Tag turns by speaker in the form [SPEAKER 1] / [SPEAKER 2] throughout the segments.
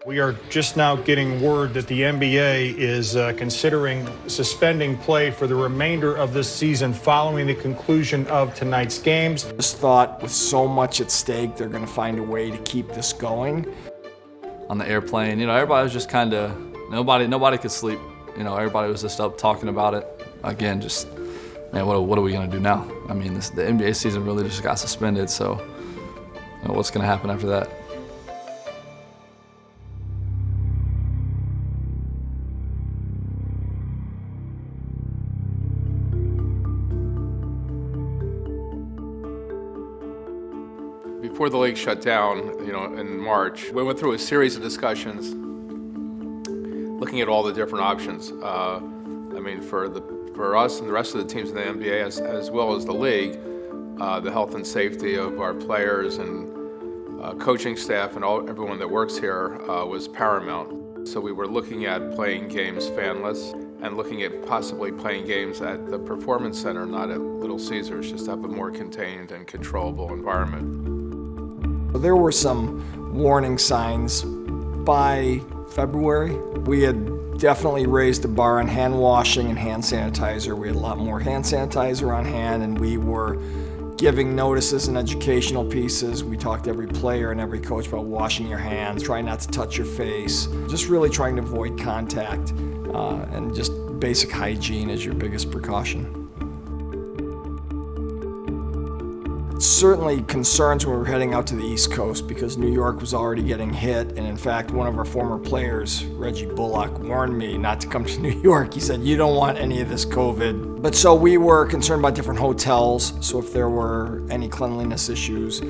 [SPEAKER 1] We are just now getting word that the NBA is considering suspending play for the remainder of this season following the conclusion of tonight's games.
[SPEAKER 2] Just thought with so much at stake, they're going to find a way to keep this going.
[SPEAKER 3] On the airplane, everybody was just kind of, nobody could sleep. Everybody was just up talking about it. Again, just, man, what are we going to do now? I mean, the NBA season really just got suspended, so what's going to happen after that?
[SPEAKER 4] Before the league shut down, in March, we went through a series of discussions looking at all the different options. For us and the rest of the teams in the NBA, as well as the league, the health and safety of our players and coaching staff and everyone that works here was paramount. So we were looking at playing games fanless and looking at possibly playing games at the Performance Center, not at Little Caesars, just to have a more contained and controllable environment.
[SPEAKER 2] There were some warning signs by February. We had definitely raised the bar on hand washing and hand sanitizer. We had a lot more hand sanitizer on hand, and we were giving notices and educational pieces. We talked to every player and every coach about washing your hands, trying not to touch your face, just really trying to avoid contact, and just basic hygiene is your biggest precaution. Certainly concerns when we were heading out to the East Coast because New York was already getting hit, and in fact one of our former players, Reggie Bullock, warned me not to come to New York. He said, you don't want any of this COVID. But so we were concerned about different hotels, so if there were any cleanliness issues,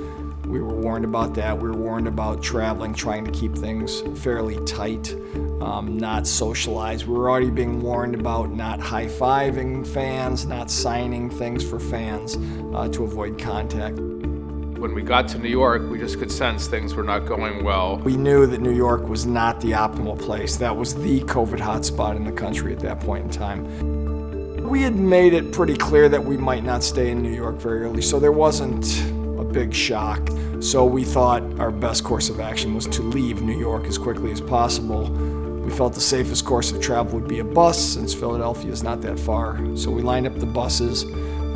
[SPEAKER 2] we were warned about that. We were warned about traveling, trying to keep things fairly tight, not socialized. We were already being warned about not high-fiving fans, not signing things for fans to avoid contact.
[SPEAKER 4] When we got to New York, we just could sense things were not going well.
[SPEAKER 2] We knew that New York was not the optimal place. That was the COVID hotspot in the country at that point in time. We had made it pretty clear that we might not stay in New York very early, so there wasn't a big shock. So we thought our best course of action was to leave New York as quickly as possible. We felt the safest course of travel would be a bus, since Philadelphia is not that far. So we lined up the buses.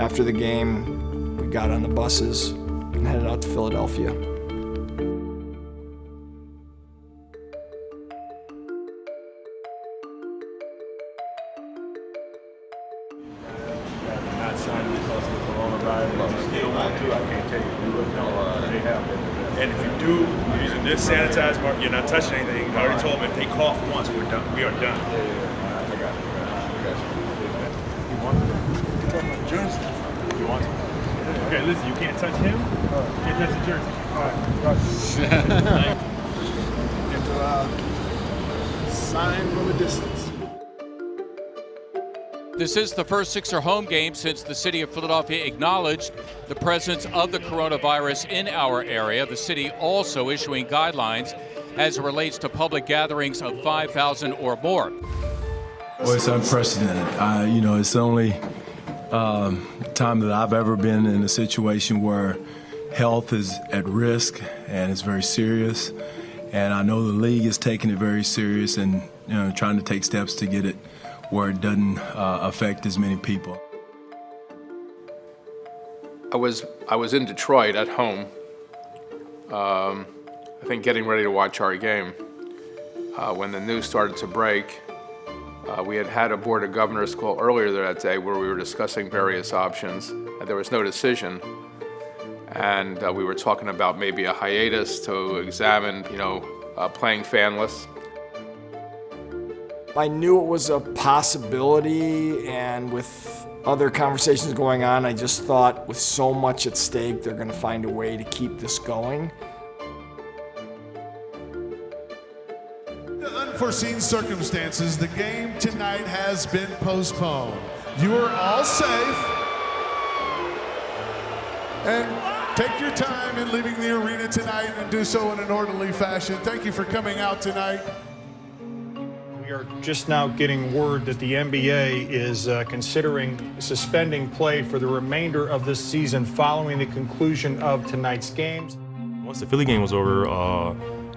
[SPEAKER 2] After the game, we got on the buses and headed out to Philadelphia.
[SPEAKER 5] Not signing because of the coronavirus. If you still want to, I can't tell you. They have it. And if you do, you're using this sanitized mark, you're not touching anything. I already told them if they cough once, we're done. We are done. I got you. You want to? Jersey. You want to? Okay, listen, you can't touch him. You can't touch the jersey. All right, and sign from a distance.
[SPEAKER 6] This is the first Sixer home game since the city of Philadelphia acknowledged the presence of the coronavirus in our area. The city also issuing guidelines as it relates to public gatherings of 5,000 or more.
[SPEAKER 7] Well, it's unprecedented. It's the only time that I've ever been in a situation where health is at risk and it's very serious. And I know the league is taking it very serious and trying to take steps to get it where it doesn't affect as many people.
[SPEAKER 4] I was in Detroit at home, I think getting ready to watch our game. When the news started to break, we had a Board of Governors call earlier that day where we were discussing various options, and there was no decision. And we were talking about maybe a hiatus to examine, playing fanless.
[SPEAKER 2] I knew it was a possibility, and with other conversations going on, I just thought with so much at stake, they're going to find a way to keep this going.
[SPEAKER 8] The unforeseen circumstances, the game tonight has been postponed. You are all safe. And take your time in leaving the arena tonight and do so in an orderly fashion. Thank you for coming out tonight.
[SPEAKER 1] We are just now getting word that the NBA is considering suspending play for the remainder of this season following the conclusion of tonight's games.
[SPEAKER 5] Once the Philly game was over,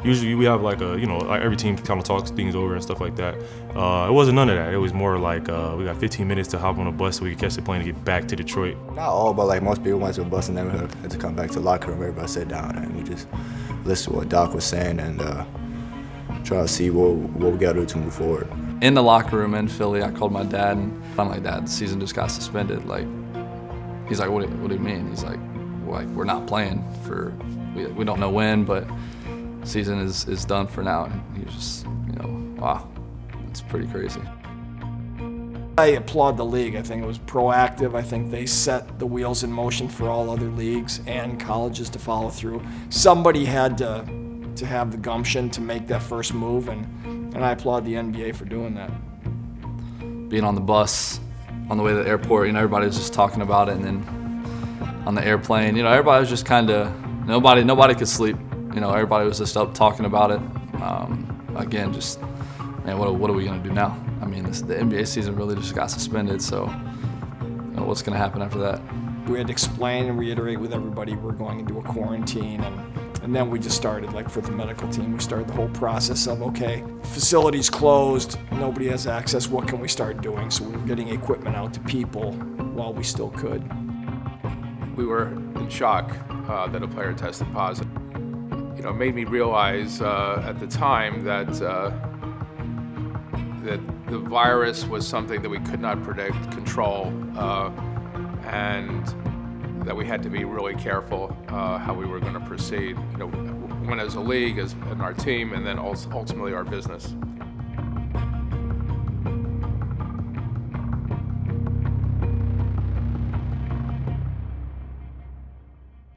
[SPEAKER 9] usually we have like like every team kind of talks things over and stuff like that. It wasn't none of that. It was more like we got 15 minutes to hop on a bus so we could catch the plane to get back to Detroit.
[SPEAKER 10] Not all, but like most people went to a bus and then we had to come back to the locker room. Everybody sat down and we just listened to what Doc was saying and try to see what we got to do to move forward.
[SPEAKER 3] In the locker room in Philly, I called my dad and I'm like, Dad, the season just got suspended. Like, he's like, what do you mean? He's like, we're not playing for, we don't know when, but season is done for now. And he was just, wow, it's pretty crazy.
[SPEAKER 2] I applaud the league. I think it was proactive. I think they set the wheels in motion for all other leagues and colleges to follow through. Somebody had to have the gumption to make that first move, and I applaud the NBA for doing that.
[SPEAKER 3] Being on the bus, on the way to the airport, everybody was just talking about it, and then on the airplane, everybody was just kind of, nobody could sleep. Everybody was just up talking about it. Again, just, man, what are we gonna do now? I mean, the NBA season really just got suspended, so what's gonna happen after that?
[SPEAKER 2] We had to explain and reiterate with everybody we're going into a quarantine, and then we just started, like for the medical team, we started the whole process of, okay, facilities closed, nobody has access, what can we start doing? So we were getting equipment out to people while we still could.
[SPEAKER 4] We were in shock that a player tested positive. It made me realize at the time that the virus was something that we could not predict, control, and that we had to be really careful how we were going to proceed. When as a league, in our team, and then ultimately our business.